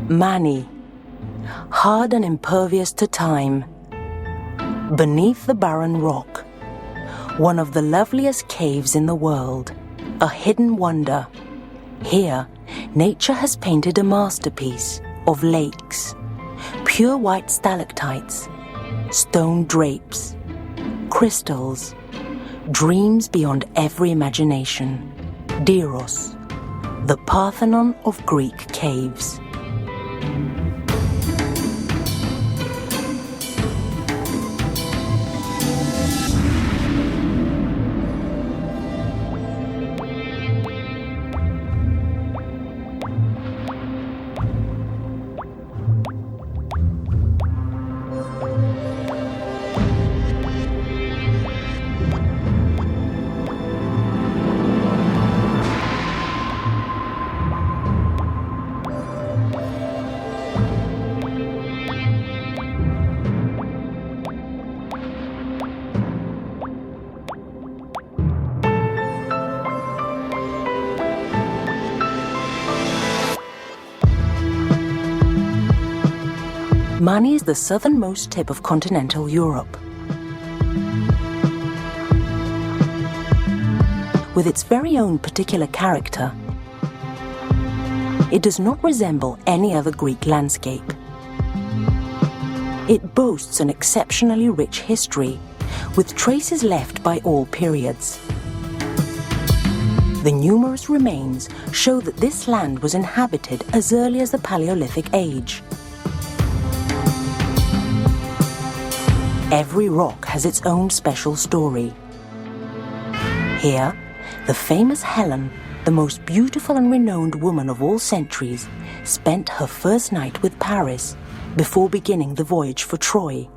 Mani, hard and impervious to time. Beneath the barren rock, one of the loveliest caves in the world, a hidden wonder. Here, nature has painted a masterpiece of lakes, pure white stalactites, stone drapes, crystals, dreams beyond every imagination. Diros, the Parthenon of Greek caves. Mani is the southernmost tip of continental Europe. With its very own particular character, it does not resemble any other Greek landscape. It boasts an exceptionally rich history, with traces left by all periods. The numerous remains show that this land was inhabited as early as the Paleolithic age. Every rock has its own special story. Here, the famous Helen, the most beautiful and renowned woman of all centuries, spent her first night with Paris before beginning the voyage for Troy.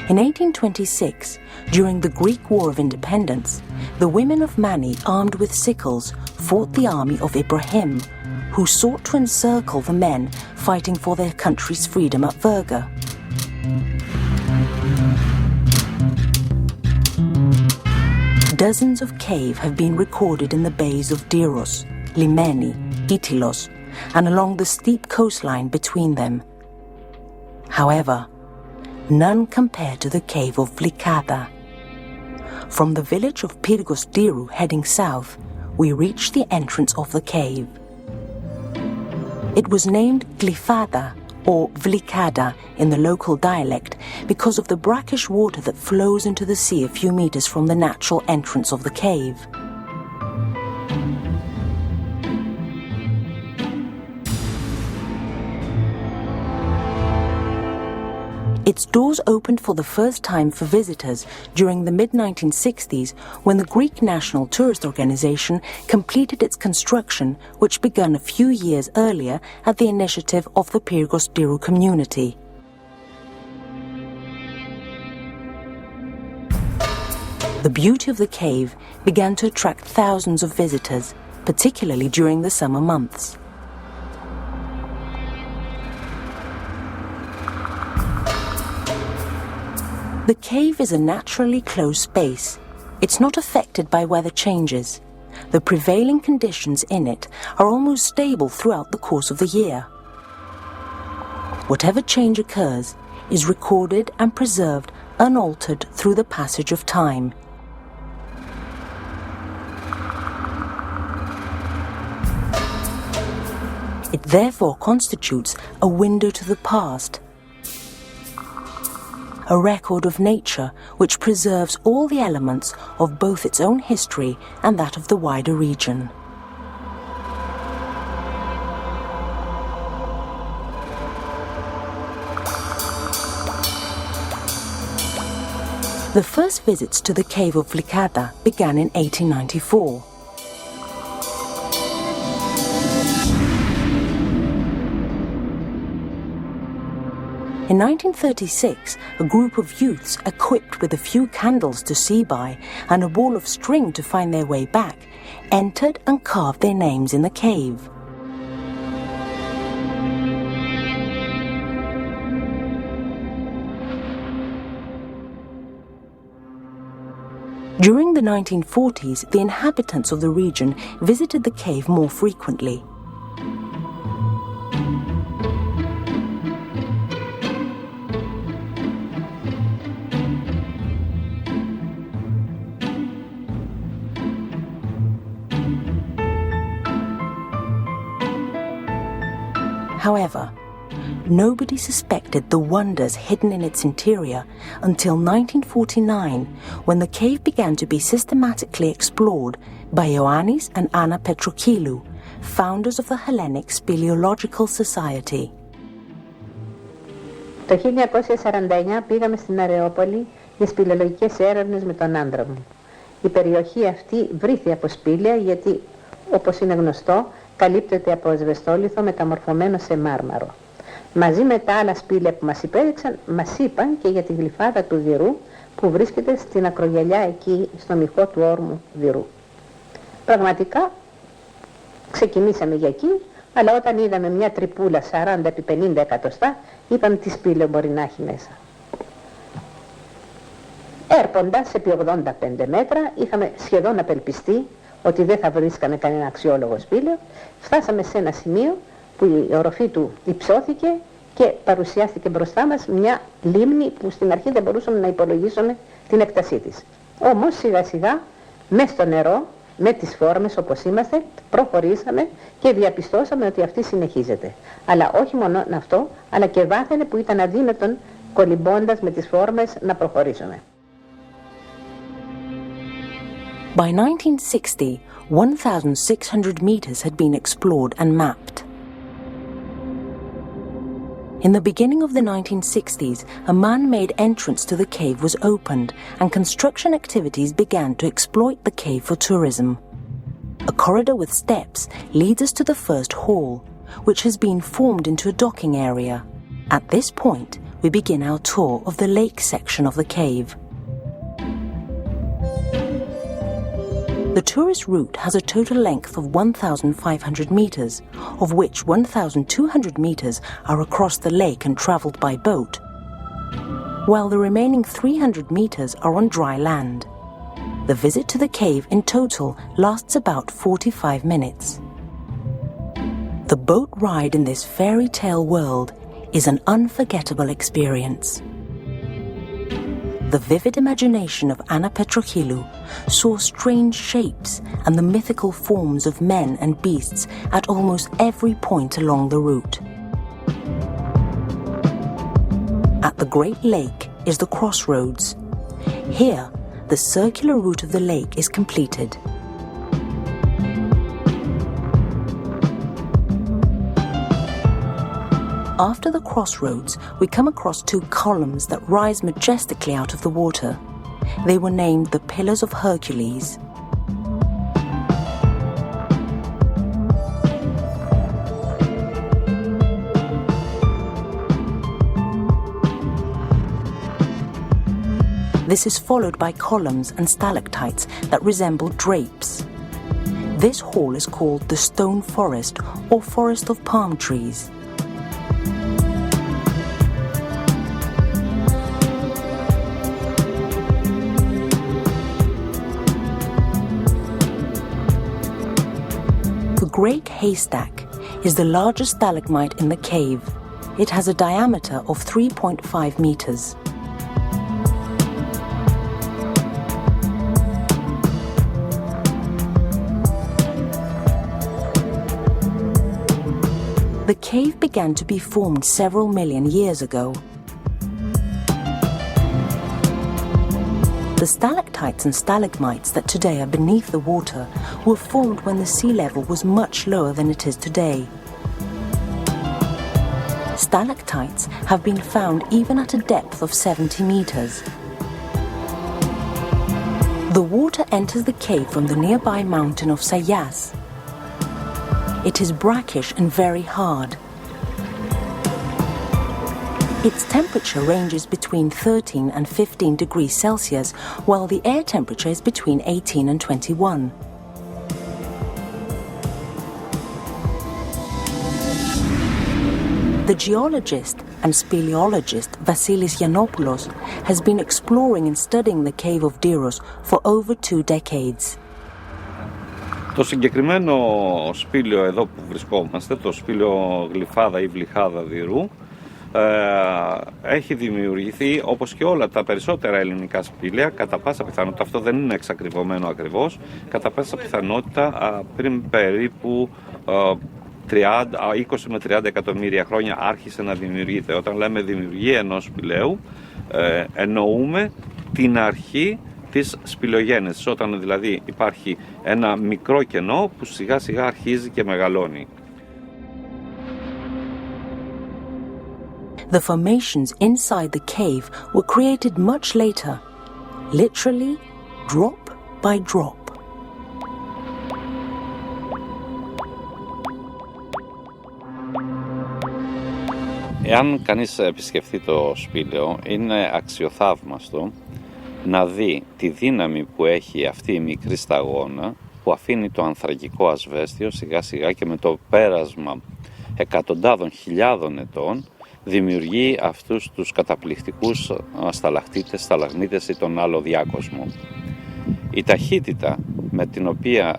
In 1826, during the Greek War of Independence, the women of Mani, armed with sickles, fought the army of Ibrahim, who sought to encircle the men fighting for their country's freedom at Virga. Dozens of caves have been recorded in the bays of Diros, Limeni, Itilos, and along the steep coastline between them. However, none compare to the cave of Vlikada. From the village of Pyrgos Dirou heading south, we reach the entrance of the cave. It was named Glyfada or Vlikada in the local dialect because of the brackish water that flows into the sea a few meters from the natural entrance of the cave. Its doors opened for the first time for visitors during the mid-1960s when the Greek National Tourist Organization completed its construction, which began a few years earlier at the initiative of the Pyrgos Dirou community. The beauty of the cave began to attract thousands of visitors, particularly during the summer months. The cave is a naturally closed space. It's not affected by weather changes. The prevailing conditions in it are almost stable throughout the course of the year. Whatever change occurs is recorded and preserved unaltered through the passage of time. It therefore constitutes a window to the past, a record of nature which preserves all the elements of both its own history and that of the wider region. The first visits to the cave of Vlikada began in 1894. In 1936, a group of youths equipped with a few candles to see by and a ball of string to find their way back entered and carved their names in the cave. During the 1940s, the inhabitants of the region visited the cave more frequently. However, nobody suspected the wonders hidden in its interior until 1949, when the cave began to be systematically explored by Ioannis and Anna Petrochilou, founders of the Hellenic Speleological Society. Το 1949 πήγαμε στην Αρεόπολη για σπηλαιολογικές έρευνες με τον άντρα μου. Η περιοχή αυτή βρήθη από σπήλαια γιατί, όπως είναι γνωστό, καλύπτεται από ασβεστόλιθο μεταμορφωμένο σε μάρμαρο. Μαζί με τα άλλα σπήλαια που μας υπέδειξαν, μας είπαν και για τη γλυφάδα του Δηρού που βρίσκεται στην ακρογιαλιά εκεί στο μυχό του όρμου Δηρού. Πραγματικά ξεκινήσαμε για εκεί, αλλά όταν είδαμε μια τρυπούλα 40 επί 50 εκατοστά, είπαμε τι σπήλαιο μπορεί να έχει μέσα. Έρποντας επί 85 μέτρα, είχαμε σχεδόν απελπιστεί ότι δεν θα βρίσκαμε κανένα αξιόλογο σπήλαιο. Φτάσαμε σε ένα σημείο που η οροφή του υψώθηκε και παρουσιάστηκε μπροστά μας μια λίμνη που στην αρχή δεν μπορούσαμε να υπολογίσουμε την έκτασή της. Όμως σιγά σιγά μες στο νερό, με τις φόρμες όπως είμαστε, προχωρήσαμε και διαπιστώσαμε ότι αυτή συνεχίζεται. Αλλά όχι μόνο αυτό, αλλά και βάθαινε που ήταν αδύνατον κολυμπώντας με τις φόρμες να προχωρήσουμε. By 1960, 1,600 meters had been explored and mapped. In the beginning of the 1960s, a man-made entrance to the cave was opened and construction activities began to exploit the cave for tourism. A corridor with steps leads us to the first hall, which has been formed into a docking area. At this point, we begin our tour of the lake section of the cave. The tourist route has a total length of 1,500 meters, of which 1,200 meters are across the lake and traveled by boat, while the remaining 300 meters are on dry land. The visit to the cave in total lasts about 45 minutes. The boat ride in this fairy tale world is an unforgettable experience. The vivid imagination of Anna Petrochilou saw strange shapes and the mythical forms of men and beasts at almost every point along the route. At the Great Lake is the crossroads. Here, the circular route of the lake is completed. After the crossroads, we come across two columns that rise majestically out of the water. They were named the Pillars of Hercules. This is followed by columns and stalactites that resemble drapes. This hall is called the Stone Forest or Forest of Palm Trees. The Great Haystack is the largest stalagmite in the cave. It has a diameter of 3.5 meters. The cave began to be formed several million years ago. The stalactites and stalagmites that today are beneath the water were formed when the sea level was much lower than it is today. Stalactites have been found even at a depth of 70 meters. The water enters the cave from the nearby mountain of Sayas. It is brackish and very hard. Its temperature ranges between 13 and 15 degrees Celsius, while the air temperature is between 18 and 21. The geologist and speleologist Vasilis Yiannopoulos has been exploring and studying the cave of Diros for over 2 decades. Το συγκεκριμένο σπήλαιο εδώ που βρισκόμαστε, το σπήλαιο γλυφάδα ή βλυχάδα Δειρού, έχει δημιουργηθεί όπως και όλα τα περισσότερα ελληνικά σπήλαια, κατά πάσα πιθανότητα, αυτό δεν είναι εξακριβωμένο ακριβώς, κατά πάσα πιθανότητα πριν περίπου 20 με 30 εκατομμύρια χρόνια άρχισε να δημιουργείται. Όταν λέμε δημιουργία ενός σπηλαίου, εννοούμε την αρχή της σπηλαιογένεσης, όταν δηλαδή υπάρχει ένα μικρό κενό που σιγά σιγά αρχίζει και μεγαλώνει. The formations inside the cave were created much later, literally drop by drop. Εάν κανείς επισκεφθεί το σπήλαιο, είναι αξιοθαύμαστο να δει τη δύναμη που έχει αυτή η μικρή σταγόνα που αφήνει το ανθρακικό ασβέστιο σιγά σιγά και με το πέρασμα εκατοντάδων χιλιάδων ετών δημιουργεί αυτούς τους καταπληκτικούς σταλακτίτες, σταλαγμίτες ή τον άλλο διάκοσμο. Η ταχύτητα με την οποία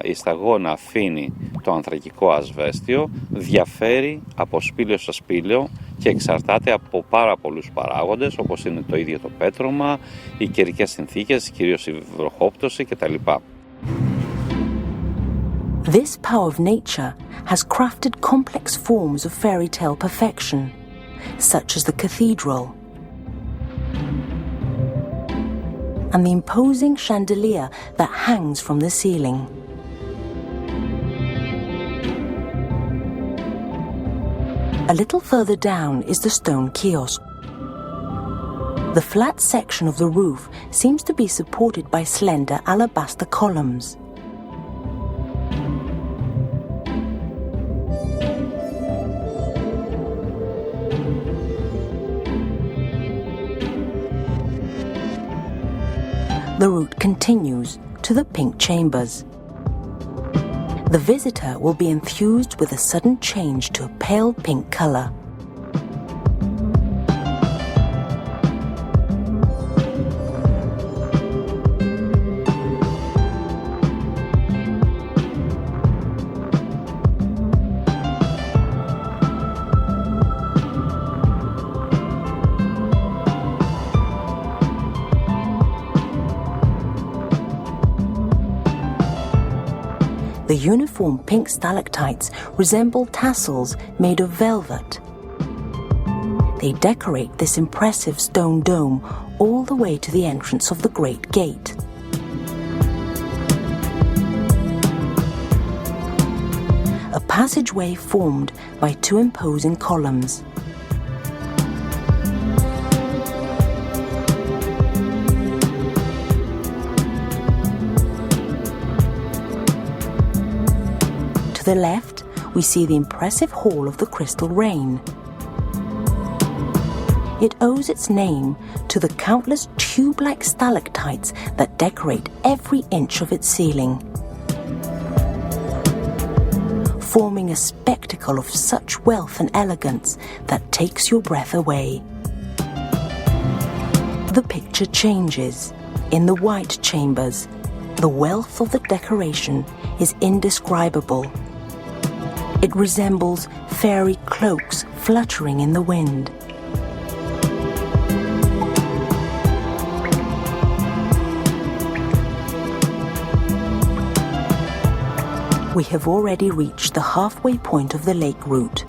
η σταγόνα αφήνει το ανθρακικό ασβέστιο διαφέρει από σπήλαιο σε σπήλαιο και εξαρτάται από πάρα πολλούς παράγοντες, όπως είναι το ίδιο το πέτρωμα, οι καιρικές συνθήκες, κυρίως η βροχόπτωση κτλ. This power of nature has crafted complex forms of fairy tale perfection, such as the cathedral and the imposing chandelier that hangs from the ceiling. A little further down is the stone kiosk. The flat section of the roof seems to be supported by slender alabaster columns. The route continues to the pink chambers. The visitor will be enthused with a sudden change to a pale pink color. The uniform pink stalactites resemble tassels made of velvet. They decorate this impressive stone dome all the way to the entrance of the Great Gate. A passageway formed by 2 imposing columns. To the left, we see the impressive Hall of the Crystal Rain. It owes its name to the countless tube-like stalactites that decorate every inch of its ceiling, forming a spectacle of such wealth and elegance that takes your breath away. The picture changes. In the white chambers, the wealth of the decoration is indescribable. It resembles fairy cloaks fluttering in the wind. We have already reached the halfway point of the lake route.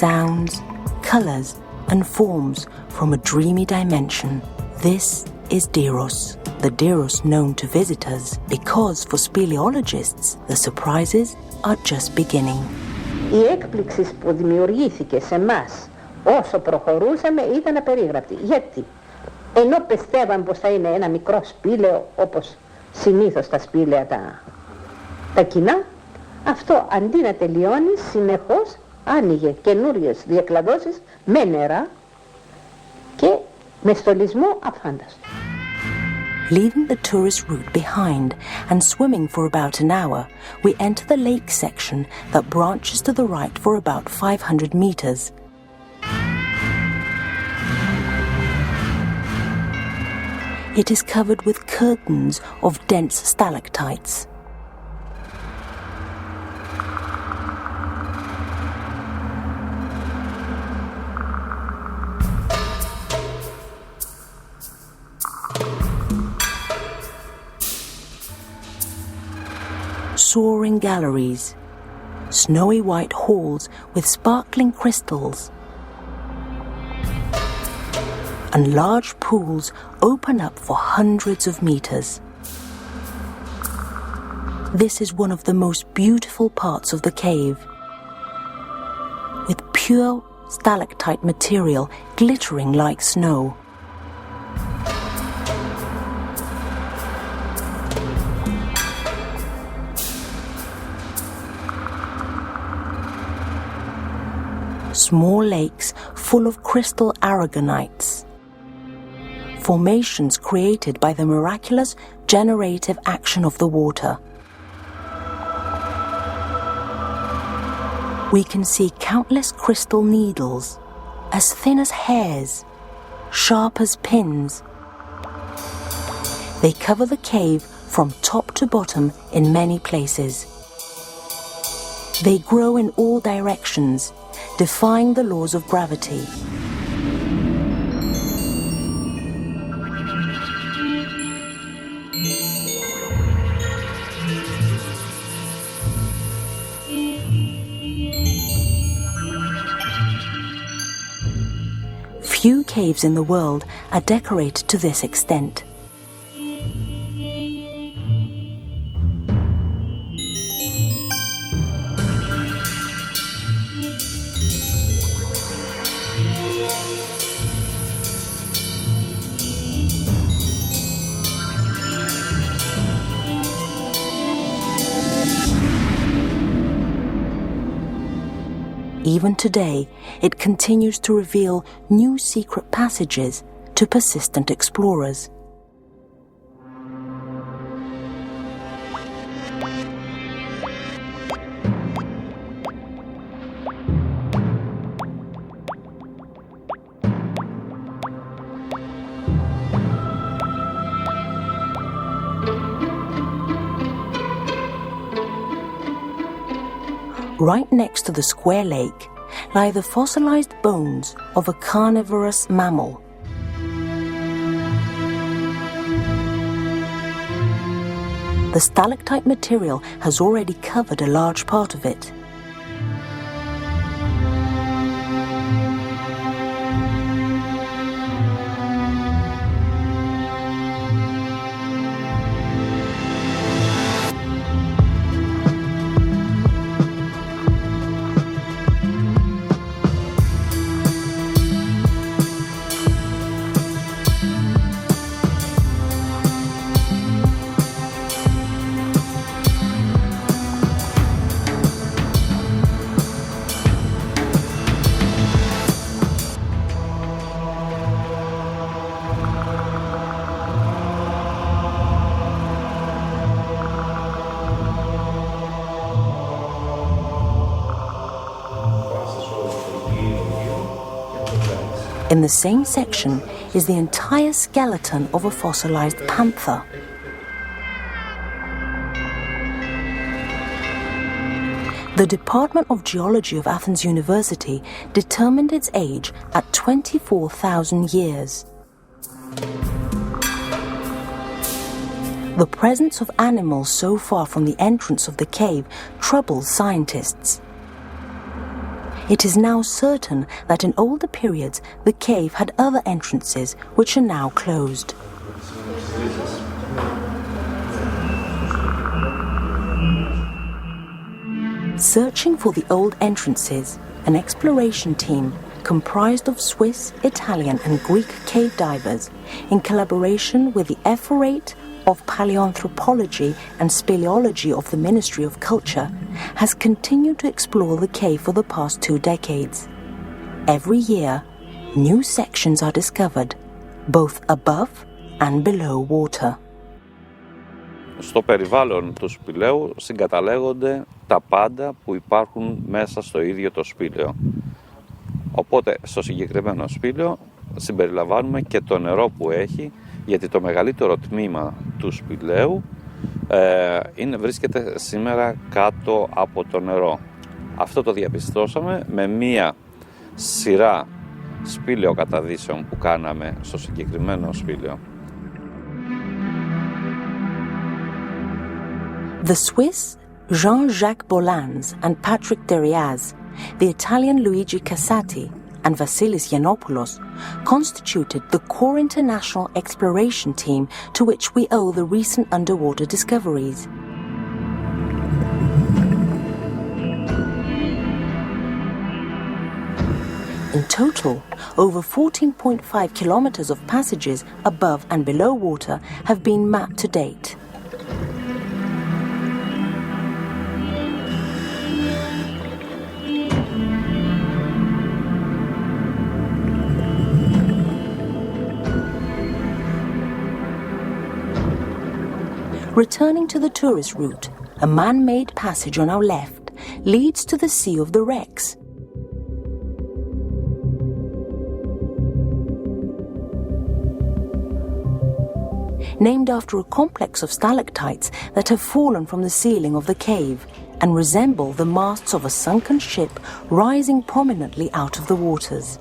Sounds, colors, and forms from a dreamy dimension. This is Diros, the Diros known to visitors, because for speleologists, the surprises are just beginning. Η έκπληξη που δημιουργήθηκε σε εμάς όσο προχωρούσαμε ήταν απερίγραπτη. Γιατί? Ενώ πιστεύαμε πως θα είναι ένα μικρό σπήλαιο, όπως συνήθως τα σπήλαια τα κοινά, αυτό αντί να τελειώνει συνεχώς άνοιγε καινούριες διακλαδώσεις με νερά και με στολισμό αφάνταστο. Leaving the tourist route behind and swimming for about an hour, we enter the lake section that branches to the right for about 500 meters. It is covered with curtains of dense stalactites. Soaring galleries, snowy white halls with sparkling crystals, and large pools open up for hundreds of meters. This is one of the most beautiful parts of the cave, with pure stalactite material glittering like snow. Small lakes full of crystal aragonites, formations created by the miraculous generative action of the water. We can see countless crystal needles, as thin as hairs, sharp as pins. They cover the cave from top to bottom in many places. They grow in all directions, defying the laws of gravity. Few caves in the world are decorated to this extent. Even today, it continues to reveal new secret passages to persistent explorers. Right next to the square lake lie the fossilized bones of a carnivorous mammal. The stalactite material has already covered a large part of it. In the same section is the entire skeleton of a fossilized panther. The Department of Geology of Athens University determined its age at 24,000 years. The presence of animals so far from the entrance of the cave troubles scientists. It is now certain that in older periods the cave had other entrances which are now closed. Searching for the old entrances, an exploration team comprised of Swiss, Italian and Greek cave divers, in collaboration with the Ephorate of Paleoanthropology and Speleology of the Ministry of Culture, has continued to explore the cave for the past 2 decades. Every year, new sections are discovered, both above and below water. Στο περιβάλλον του σπηλαίου συγκαταλέγονται τα πάντα που υπάρχουν μέσα στο ίδιο το σπήλαιο. Οπότε στο συγκεκριμένο σπήλαιο συμπεριλαμβάνουμε και το νερό που έχει, γιατί το μεγαλύτερο τμήμα του σπηλαίου βρίσκεται σήμερα κάτω από το νερό. Αυτό το διαπιστώσαμε με μία σειρά σπήλαιο καταδύσεων που κάναμε στο συγκεκριμένο σπήλαιο. The Swiss Jean-Jacques Bolans and Patrick Deriaz, the Italian Luigi Cassati, and Vasilis Yiannopoulos constituted the core international exploration team to which we owe the recent underwater discoveries. In total, over 14.5 kilometers of passages above and below water have been mapped to date. Returning to the tourist route, a man-made passage on our left leads to the Sea of the Wrecks. Named after a complex of stalactites that have fallen from the ceiling of the cave and resemble the masts of a sunken ship rising prominently out of the waters.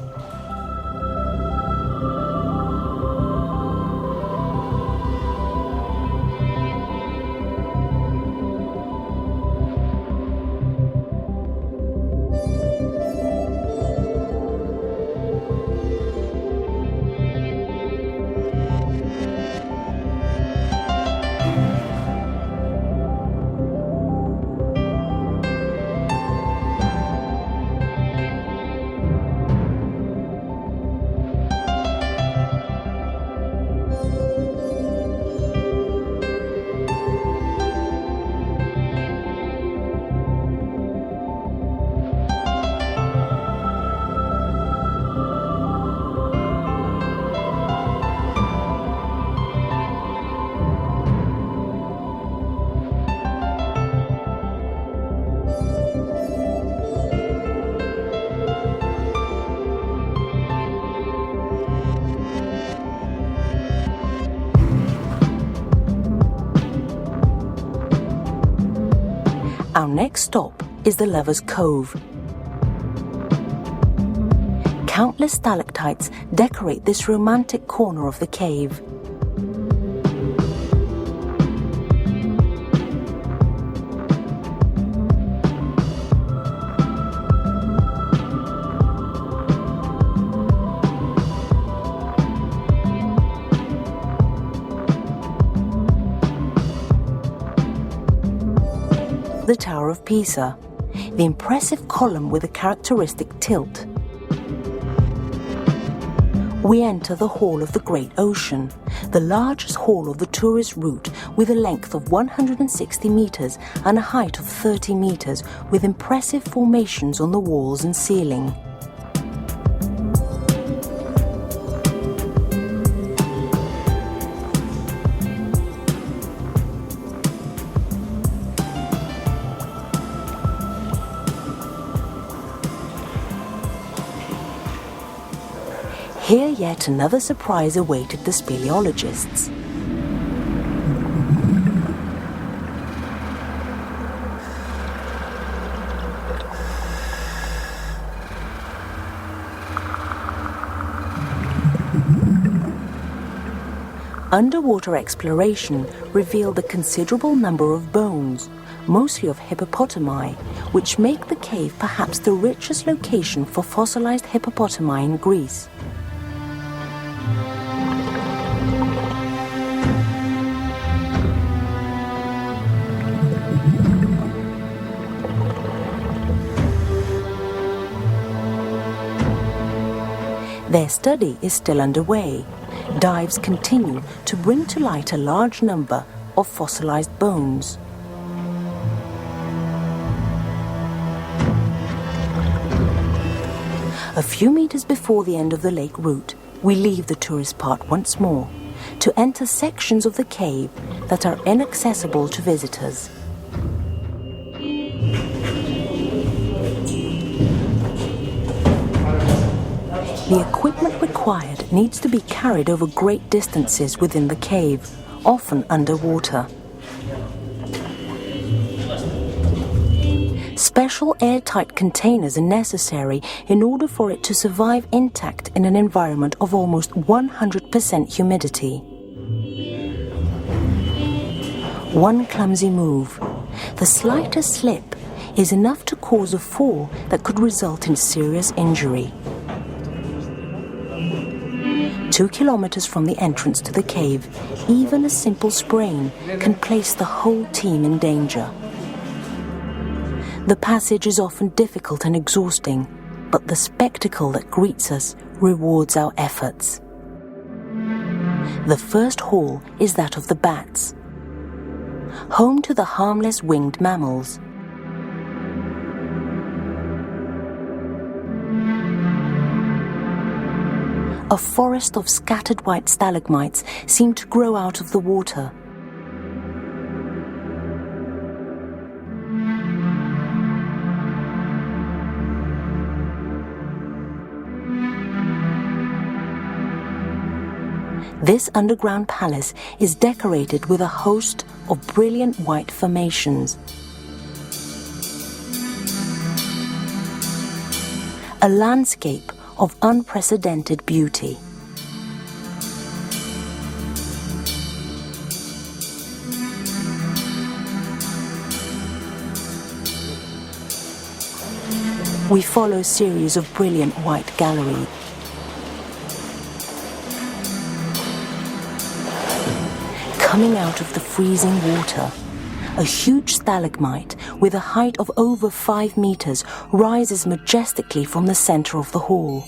Our next stop is the Lover's Cove. Countless stalactites decorate this romantic corner of the cave. The Tower of Pisa, the impressive column with a characteristic tilt. We enter the Hall of the Great Ocean, the largest hall of the tourist route with a length of 160 meters and a height of 30 meters with impressive formations on the walls and ceiling. Here yet another surprise awaited the speleologists. Underwater exploration revealed a considerable number of bones, mostly of hippopotami, which make the cave perhaps the richest location for fossilized hippopotami in Greece. Their study is still underway. Dives continue to bring to light a large number of fossilized bones. A few meters before the end of the lake route, we leave the tourist part once more to enter sections of the cave that are inaccessible to visitors. The equipment required needs to be carried over great distances within the cave, often underwater. Special airtight containers are necessary in order for it to survive intact in an environment of almost 100% humidity. One clumsy move, the slightest slip, is enough to cause a fall that could result in serious injury. 2 kilometers from the entrance to the cave, even a simple sprain can place the whole team in danger. The passage is often difficult and exhausting, but the spectacle that greets us rewards our efforts. The first hall is that of the bats, home to the harmless winged mammals. A forest of scattered white stalagmites seem to grow out of the water. This underground palace is decorated with a host of brilliant white formations. A landscape of unprecedented beauty. We follow a series of brilliant white galleries. Coming out of the freezing water, a huge stalagmite with a height of over 5 meters rises majestically from the center of the hall.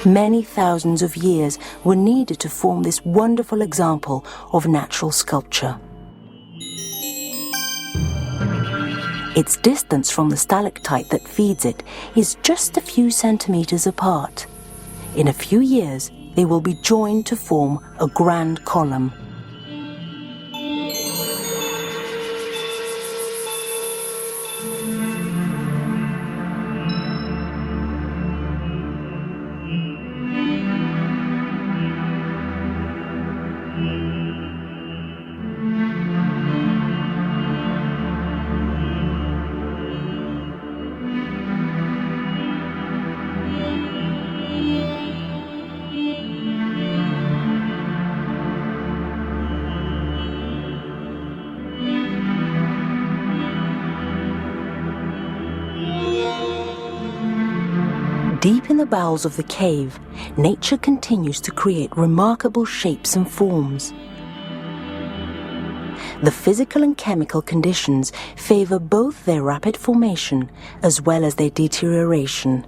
Many thousands of years were needed to form this wonderful example of natural sculpture. Its distance from the stalactite that feeds it is just a few centimeters apart. In a few years, they will be joined to form a grand column. Deep in the bowels of the cave, nature continues to create remarkable shapes and forms. The physical and chemical conditions favor both their rapid formation as well as their deterioration.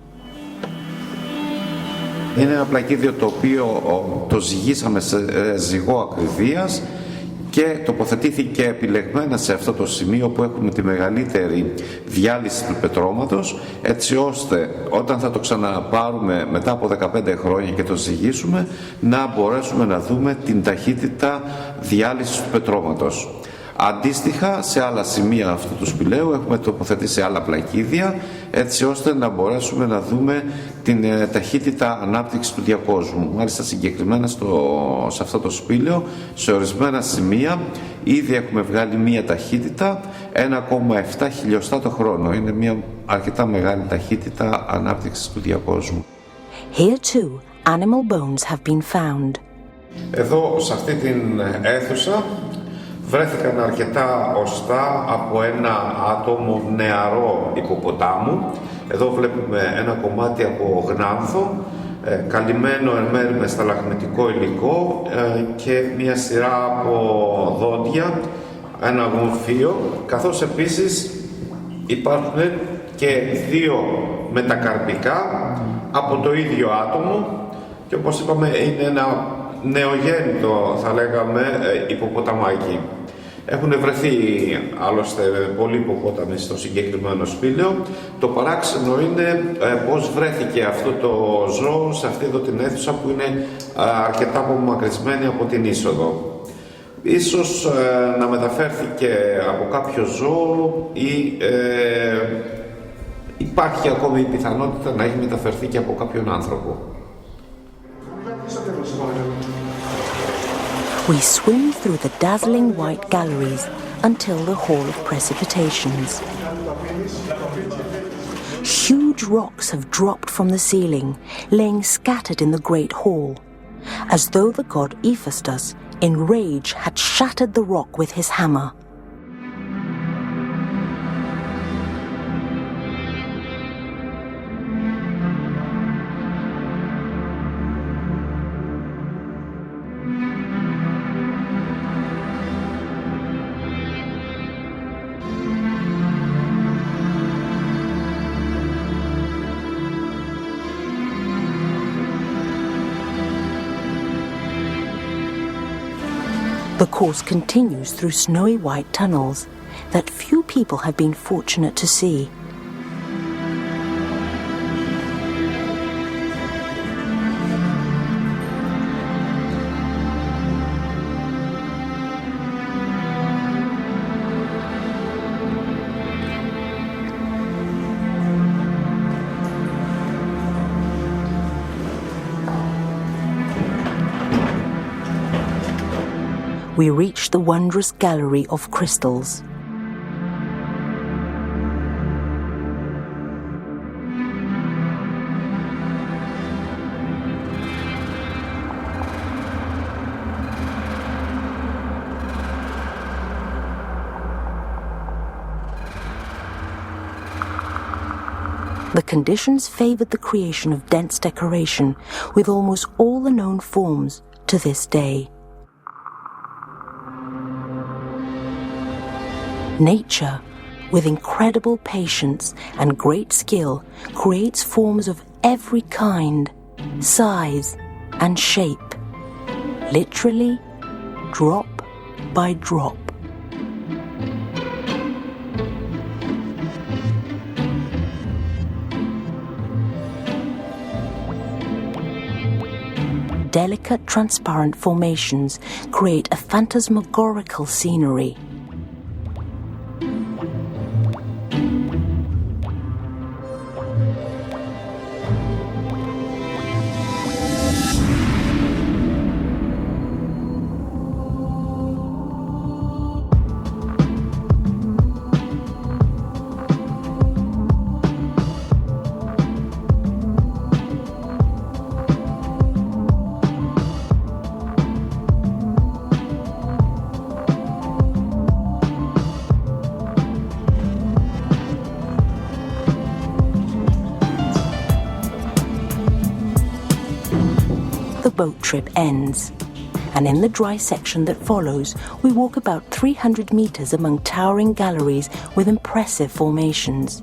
Είναι ένα πλακίδιο το οποίο το ζυγίσαμε σε ζυγό ακριβίας και τοποθετήθηκε επιλεγμένα σε αυτό το σημείο που έχουμε τη μεγαλύτερη διάλυση του πετρώματος, έτσι ώστε όταν θα το ξαναπάρουμε μετά από 15 χρόνια και το ζυγίσουμε να μπορέσουμε να δούμε την ταχύτητα διάλυσης του πετρώματος. Αντίστοιχα, σε άλλα σημεία αυτού του σπηλαίου έχουμε τοποθετήσει άλλα πλακίδια, έτσι ώστε να μπορέσουμε να δούμε την ταχύτητα ανάπτυξης του διακόσμου. Μάλιστα συγκεκριμένα σε αυτό το σπήλαιο, σε ορισμένα σημεία, ήδη έχουμε βγάλει μία ταχύτητα 1,7 χιλιοστά το χρόνο. Είναι μία αρκετά μεγάλη ταχύτητα ανάπτυξης του διακόσμου. Here too, animal bones have been found. Εδώ, σε αυτή την αίθουσα, βρέθηκαν αρκετά οστά από ένα άτομο νεαρό υποποτάμου. Εδώ βλέπουμε ένα κομμάτι από γνάνθο, καλυμμένο εν μέρει με σταλαγμητικό υλικό και μια σειρά από δόντια, ένα γομφείο, καθώς επίσης υπάρχουν και 2 μετακαρπικά από το ίδιο άτομο και όπως είπαμε είναι ένα νεογέννητο, θα λέγαμε, υποποταμάκι. Έχουν βρεθεί άλλωστε πολλοί υποπόταμοι στο συγκεκριμένο σπήλαιο. Το παράξενο είναι πώς βρέθηκε αυτό το ζώο σε αυτή εδώ την αίθουσα που είναι αρκετά απομακρυσμένη από την είσοδο. Ίσως να μεταφέρθηκε από κάποιο ζώο ή υπάρχει ακόμη η πιθανότητα να έχει μεταφερθεί και από κάποιον άνθρωπο. We swim through the dazzling white galleries until the Hall of Precipitations. Huge rocks have dropped from the ceiling, laying scattered in the great hall, as though the god Hephaestus, in rage, had shattered the rock with his hammer. The course continues through snowy white tunnels that few people have been fortunate to see. We reach the wondrous gallery of crystals. The conditions favored the creation of dense decoration with almost all the known forms to this day. Nature, with incredible patience and great skill, creates forms of every kind, size, and shape, literally drop by drop. Delicate, transparent formations create a phantasmagorical scenery. The boat trip ends, and in the dry section that follows, we walk about 300 meters among towering galleries with impressive formations.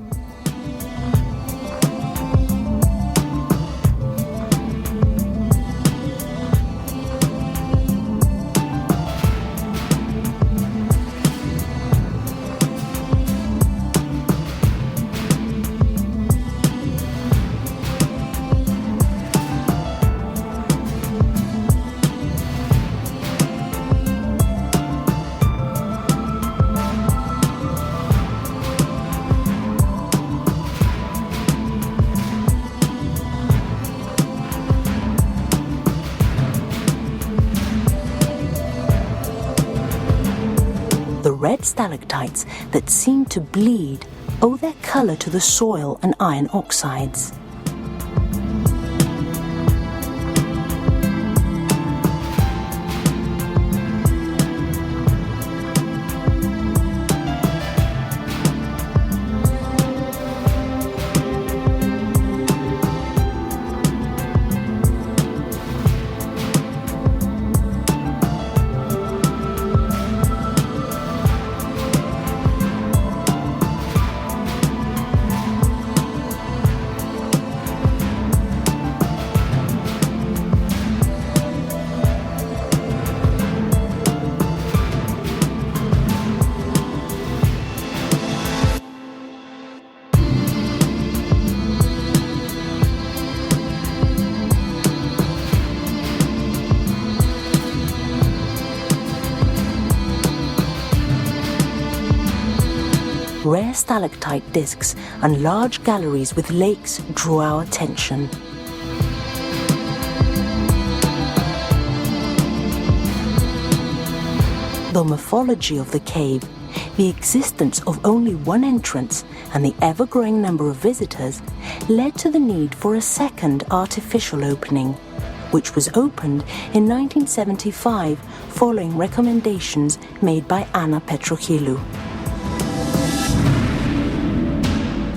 The red stalactites that seem to bleed owe their color to the soil and iron oxides. rare stalactite discs and large galleries with lakes draw our attention. The morphology of the cave, the existence of only one entrance, and the ever-growing number of visitors led to the need for a second artificial opening, which was opened in 1975 following recommendations made by Anna Petrochilou.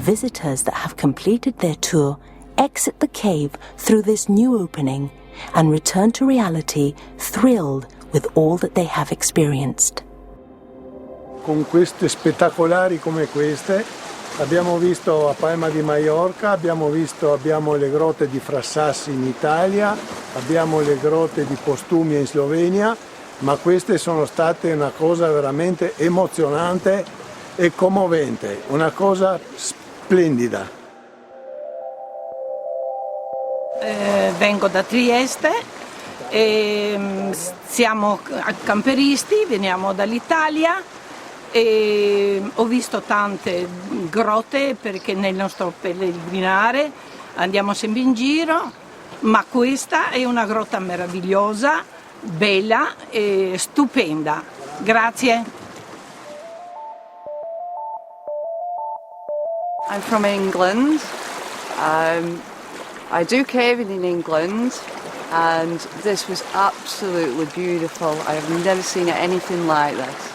Visitors that have completed their tour exit the cave through this new opening and return to reality thrilled with all that they have experienced. Con queste spettacolari come queste abbiamo visto a Palma di Mallorca, abbiamo le grotte di Frassassi in Italia, abbiamo le grotte di Postumia in Slovenia, ma queste sono state una cosa veramente emozionante e commovente, una cosa splendida. Vengo da Trieste e siamo camperisti, veniamo dall'Italia e ho visto tante grotte perché nel nostro pellegrinare andiamo sempre in giro, ma questa è una grotta meravigliosa, bella e stupenda. Grazie. I'm from England. I do caving in England, and this was absolutely beautiful. I have never seen anything like this.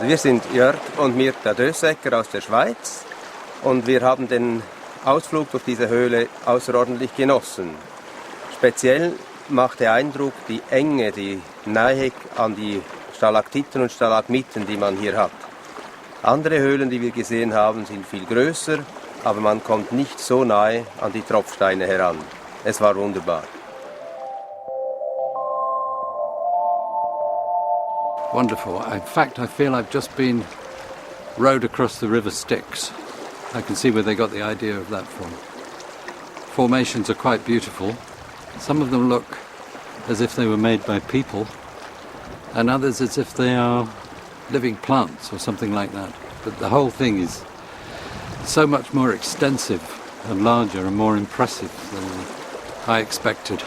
Wir sind Jörg und Mirta Dössecker aus der Schweiz und wir haben den Ausflug durch diese Höhle außerordentlich genossen. Speziell machte Eindruck die Enge, die Nähe an die Stalaktiten und Stalagmiten, die man hier hat. Andere Höhlen, die wir gesehen haben, sind viel größer, aber man kommt nicht so nahe an die Tropfsteine heran. Es war wunderbar. Wonderful. In fact, I feel I've just been rowed across the River Styx. I can see where they got the idea of that from. Formations are quite beautiful. Some of them look as if they were made by people, and others as if they are living plants or something like that. But the whole thing is so much more extensive and larger and more impressive than I expected.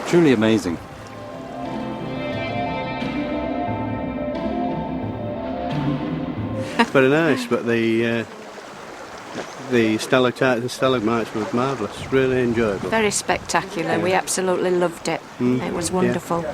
Truly amazing. Very nice, but the stalactites and stalagmites were marvellous, really enjoyable. Very spectacular, Yeah. We absolutely loved it. It was wonderful. Yeah.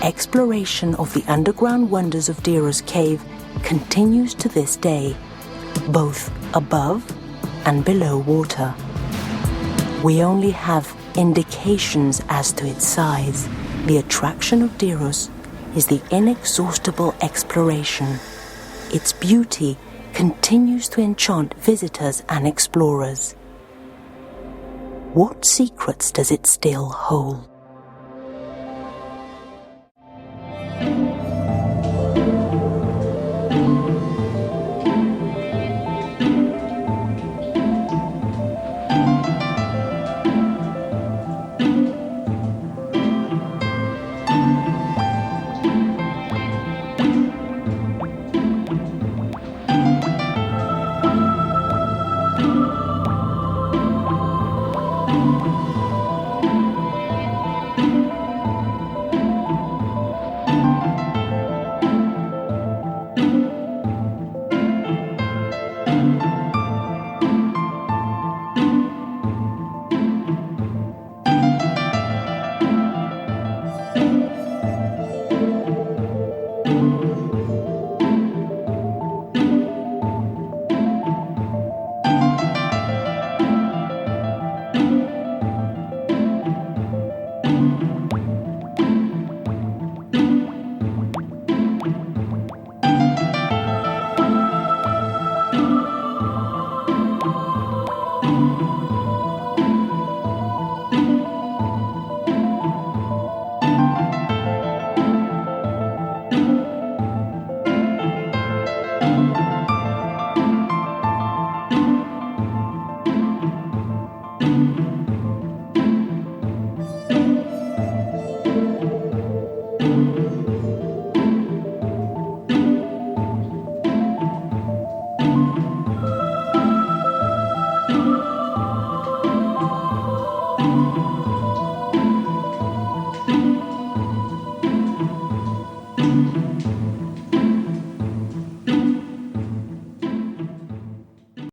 Exploration of the underground wonders of Diros Cave continues to this day, both above and below water. We only have indications as to its size. The attraction of Diros is the inexhaustible exploration. Its beauty continues to enchant visitors and explorers. What secrets does it still hold?